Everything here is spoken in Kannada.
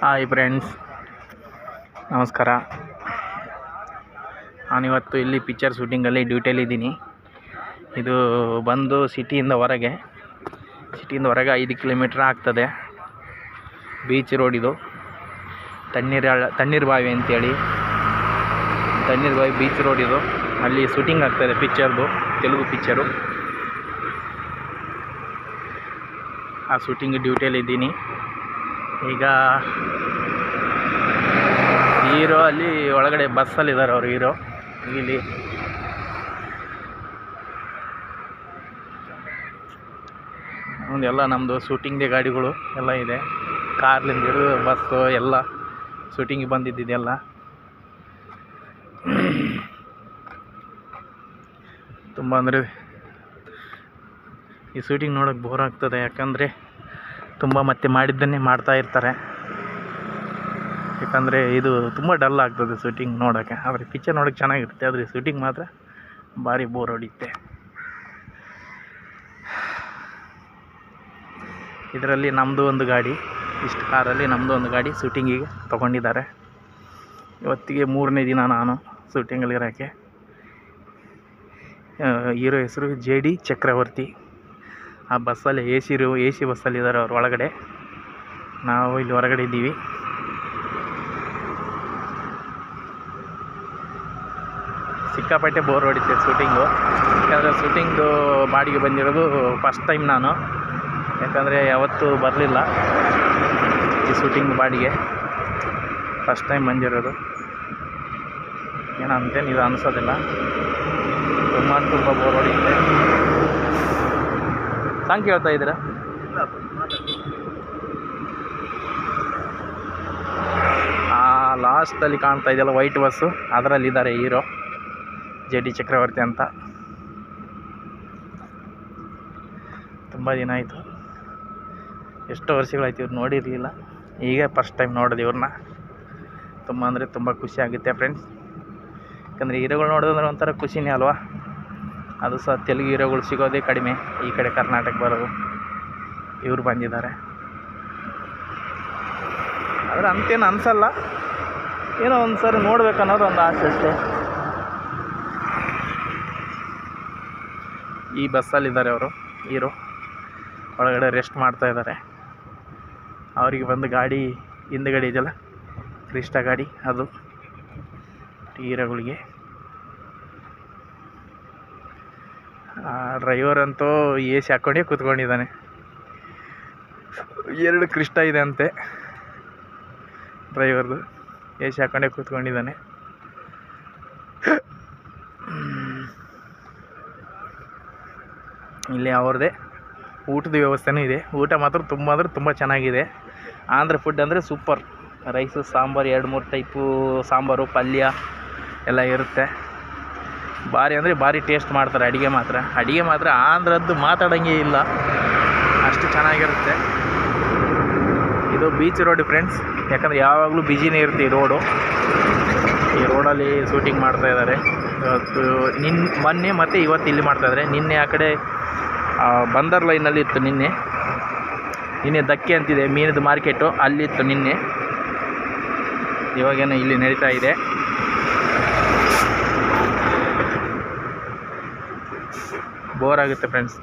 ಹಾಯ್ ಫ್ರೆಂಡ್ಸ್, ನಮಸ್ಕಾರ. ನಾನಿವತ್ತು ಇಲ್ಲಿ ಪಿಕ್ಚರ್ ಶೂಟಿಂಗಲ್ಲಿ ಡ್ಯೂಟಿಯಲ್ಲಿದ್ದೀನಿ. ಇದು ಬಂದು ಸಿಟಿಯಿಂದ ಹೊರಗೆ 5 ಕಿಲೋಮೀಟ್ರ್ ಆಗ್ತದೆ. ಬೀಚ್ ರೋಡ್ ಇದು. ತಣ್ಣೀರು ಬಾವಿ ಅಂತೇಳಿ, ತಣ್ಣೀರು ಬಾವಿ ಬೀಚ್ ರೋಡ್ ಇದು. ಅಲ್ಲಿ ಶೂಟಿಂಗ್ ಆಗ್ತಾಯಿದೆ ಪಿಕ್ಚರ್ದು, ತೆಲುಗು ಪಿಕ್ಚರು. ಆ ಶೂಟಿಂಗ್ ಡ್ಯೂಟಿಯಲ್ಲಿದ್ದೀನಿ. ಈಗ ಹೀರೋ ಅಲ್ಲಿ ಒಳಗಡೆ ಬಸ್ಸಲ್ಲಿದ್ದಾರೆ ಅವರು ಹೀರೋ. ಇಲ್ಲಿ ಎಲ್ಲ ನಮ್ಮದು ಶೂಟಿಂಗ್ದೇ ಗಾಡಿಗಳು ಎಲ್ಲ ಇದೆ. ಕಾರ್ಲಿಂದ ಹಿಡಿದು ಬಸ್ಸು ಎಲ್ಲ ಶೂಟಿಂಗಿಗೆ ಬಂದಿದ್ದೆಲ್ಲ. ತುಂಬ ಅಂದರೆ ಈ ಶೂಟಿಂಗ್ ನೋಡೋಕ್ಕೆ ಬೋರ್ ಆಗ್ತದೆ. ಯಾಕಂದರೆ ತುಂಬ ಮತ್ತೆ ಮಾಡಿದ್ದನ್ನೇ ಮಾಡ್ತಾ ಇರ್ತಾರೆ. ಯಾಕಂದರೆ ಇದು ತುಂಬ ಡಲ್ ಆಗ್ತದೆ ಶೂಟಿಂಗ್ ನೋಡೋಕ್ಕೆ. ಆದರೆ ಪಿಕ್ಚರ್ ನೋಡೋಕ್ಕೆ ಚೆನ್ನಾಗಿರುತ್ತೆ, ಆದರೆ ಶೂಟಿಂಗ್ ಮಾತ್ರ ಭಾರಿ ಬೋರ್ ಹೊಡಿಯುತ್ತೆ. ಇದರಲ್ಲಿ ನಮ್ಮದು ಒಂದು ಗಾಡಿ, ಇಷ್ಟು ಕಾರಲ್ಲಿ ನಮ್ಮದು ಒಂದು ಗಾಡಿ ಶೂಟಿಂಗಿಗೆ ತೊಗೊಂಡಿದ್ದಾರೆ. ಇವತ್ತಿಗೆ 3ನೇ ದಿನ ನಾನು ಶೂಟಿಂಗಲ್ಲಿರೋಕ್ಕೆ. ಹೀರೋ ಹೆಸರು JD ಚಕ್ರವರ್ತಿ. ಆ ಬಸ್ಸಲ್ಲಿ ಎ ಸಿ ಬಸ್ಸಲ್ಲಿದ್ದಾರೆ ಅವ್ರು ಒಳಗಡೆ. ನಾವು ಇಲ್ಲಿ ಹೊರಗಡೆ ಇದ್ದೀವಿ. ಸಿಕ್ಕಾಪಟ್ಟೆ ಬೋರ್ ಹೊಡಿತೆ ಶೂಟಿಂಗು. ಯಾಕಂದರೆ ಶೂಟಿಂಗ್ದು ಬಾಡಿಗೆ ಬಂದಿರೋದು ಫಸ್ಟ್ ಟೈಮ್ ನಾನು. ಯಾಕಂದರೆ ಯಾವತ್ತೂ ಬರಲಿಲ್ಲ ಈ ಶೂಟಿಂಗ್ ಬಾಡಿಗೆ. ಫಸ್ಟ್ ಟೈಮ್ ಬಂದಿರೋದು. ಏನಂತೇನು ಇದು ಅನಿಸೋದಿಲ್ಲ. ತುಂಬ ಬೋರ್ ಹೊಡಿಯುತ್ತೆ. ಸಾಂಗ್ ಕೇಳ್ತಾ ಇದ್ದೀರಾ? ಲಾಸ್ಟಲ್ಲಿ ಕಾಣ್ತಾ ಇದೆಯಲ್ಲ ವೈಟ್ ಬಸ್ಸು, ಅದರಲ್ಲಿದ್ದಾರೆ ಹೀರೋ JD ಚಕ್ರವರ್ತಿ ಅಂತ. ತುಂಬ ದಿನ ಆಯಿತು, ಎಷ್ಟೋ ವರ್ಷಗಳಾಯ್ತು ಇವ್ರು ನೋಡಿರಲಿಲ್ಲ. ಈಗ ಫಸ್ಟ್ ಟೈಮ್ ನೋಡೋದು ಇವ್ರನ್ನ. ತುಂಬ ಅಂದರೆ ತುಂಬ ಖುಷಿ ಆಗುತ್ತೆ ಫ್ರೆಂಡ್ಸ್. ಯಾಕಂದರೆ ಹೀರೋಗಳು ನೋಡೋದಂದ್ರೆ ಒಂಥರ ಖುಷಿನೇ ಅಲ್ವಾ. ಅದು ಸಹ ತೆಲುಗು ಹೀರೋಗಳು ಸಿಗೋದೇ ಕಡಿಮೆ ಈ ಕಡೆ ಕರ್ನಾಟಕ ಬರೋದು. ಇವರು ಬಂದಿದ್ದಾರೆ. ಆದರೆ ಅಂತೇನು ಅನಿಸಲ್ಲ, ಏನೋ ಒಂದು ಸಾರಿ ನೋಡ್ಬೇಕನ್ನೋದು ಒಂದು ಆಸೆ ಅಷ್ಟೇ. ಈ ಬಸ್ಸಲ್ಲಿದ್ದಾರೆ ಅವರು ಹೀರೋ. ಒಳಗಡೆ ರೆಸ್ಟ್ ಮಾಡ್ತಾ ಇದ್ದಾರೆ. ಅವರಿಗೆ ಬಂದು ಗಾಡಿ ಹಿಂದುಗಡೆ ಇದೆಯಲ್ಲ ಕ್ರಿಸ್ಟಾ ಗಾಡಿ, ಅದು ಹೀರೋಗಳಿಗೆ. ಡ್ರೈವರ್ ಅಂತೂ AC ಹಾಕ್ಕೊಂಡೇ ಕೂತ್ಕೊಂಡಿದ್ದಾನೆ. 2 ಕ್ರಿಸ್ಟಾ ಇದೆ ಅಂತೆ ಡ್ರೈವರ್ದು. AC ಹಾಕ್ಕೊಂಡೇ ಕೂತ್ಕೊಂಡಿದ್ದಾನೆ. ಇಲ್ಲಿ ಅವ್ರದ್ದೇ ಊಟದ ವ್ಯವಸ್ಥೆನೂ ಇದೆ. ಊಟ ಮಾತ್ರ ತುಂಬ ಚೆನ್ನಾಗಿದೆ. ಆಂಧ್ರ ಫುಡ್ ಅಂದರೆ super. Rice, sambar, 2-3 type sambar, ಪಲ್ಯ ಎಲ್ಲ ಇರುತ್ತೆ. ಭಾರಿ ಅಂದರೆ ಭಾರಿ ಟೇಸ್ಟ್ ಮಾಡ್ತಾರೆ. ಅಡುಗೆ ಮಾತ್ರ ಆಂಧ್ರದ್ದು ಮಾತಾಡೋಂಗೆ ಇಲ್ಲ, ಅಷ್ಟು ಚೆನ್ನಾಗಿರುತ್ತೆ. ಇದು ಬೀಚ್ ರೋಡ್ ಫ್ರೆಂಡ್ಸ್. ಯಾಕಂದರೆ ಯಾವಾಗಲೂ ಬಿಜಿನೇ ಇರುತ್ತೆ ಈ ರೋಡು. ಈ ರೋಡಲ್ಲಿ ಶೂಟಿಂಗ್ ಮಾಡ್ತಾಯಿದ್ದಾರೆ. ಇವತ್ತು ಮೊನ್ನೆ ಮತ್ತು ಇವತ್ತು ಇಲ್ಲಿ ಮಾಡ್ತಾಯಿದ್ದಾರೆ. ನಿನ್ನೆ ಆ ಕಡೆ ಬಂದರ್ ಲೈನಲ್ಲಿ ಇತ್ತು. ನಿನ್ನೆ ದಕ್ಕೆ ಅಂತಿದೆ ಮೀನದ ಮಾರ್ಕೆಟು, ಅಲ್ಲಿತ್ತು ನಿನ್ನೆ. ಇವಾಗೇನೋ ಇಲ್ಲಿ ನಡೀತಾ ಇದೆ. ಬೋರ್ ಆಗುತ್ತೆ ಫ್ರೆಂಡ್ಸ್.